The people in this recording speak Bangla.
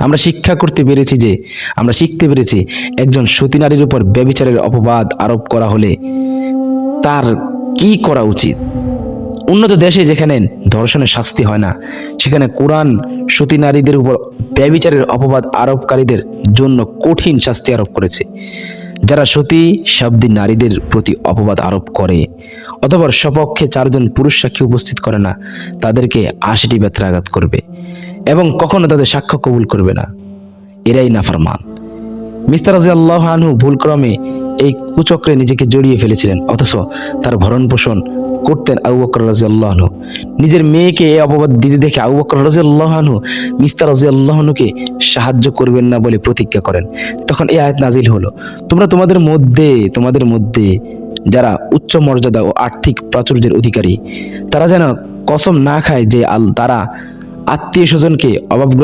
আমরা শিখতে পেরেছি একজন সতী নারীর উপর ব্যভিচারের অপবাদ আরোপ করা হলে তার কি করা উচিত। উন্নত দেশে যেখানে ধর্ষণের শাস্তি হয় না, সেখানে কোরআন সতী নারীদের উপর ব্যভিচারের অপবাদ আরোপকারীদের জন্য কঠিন শাস্তি আরোপ করেছে। যারা সতী শব্দী নারীদের প্রতি অপবাদ আরোপ করে অথবা সপক্ষে 4 জন পুরুষ সাক্ষী উপস্থিত করে না, তাদেরকে 80টি বেত্রাঘাত করবে এবং কখনো তাদের সাক্ষ্য কবুল করবে না। এরাই নাফরমান। মিস্তার রাদিয়াল্লাহু আনহু ভুলক্রমে এই কুচক্রে নিজেকে জড়িয়ে ফেলেছিলেন, অথচ তার ভরণ পোষণ করতেন আবু বকর রাদিয়াল্লাহু আনহু। নিজের মেয়েকে এই অপবাদ দিতে দেখে আবু বকর রাদিয়াল্লাহু আনহু মিস্তার রাদিয়াল্লাহু আনহুকে সাহায্য করবেন না বলে প্রতিজ্ঞা করেন। তখন এই আয়াত নাজিল হলো, তোমরা তোমাদের মধ্যে যারা উচ্চ মর্যাদা ও আর্থিক প্রাচুর্যের অধিকারী, তারা যেন কসম না খায় যে তারা আত্মীয় স্বজনকে অভাবগ্রস্ত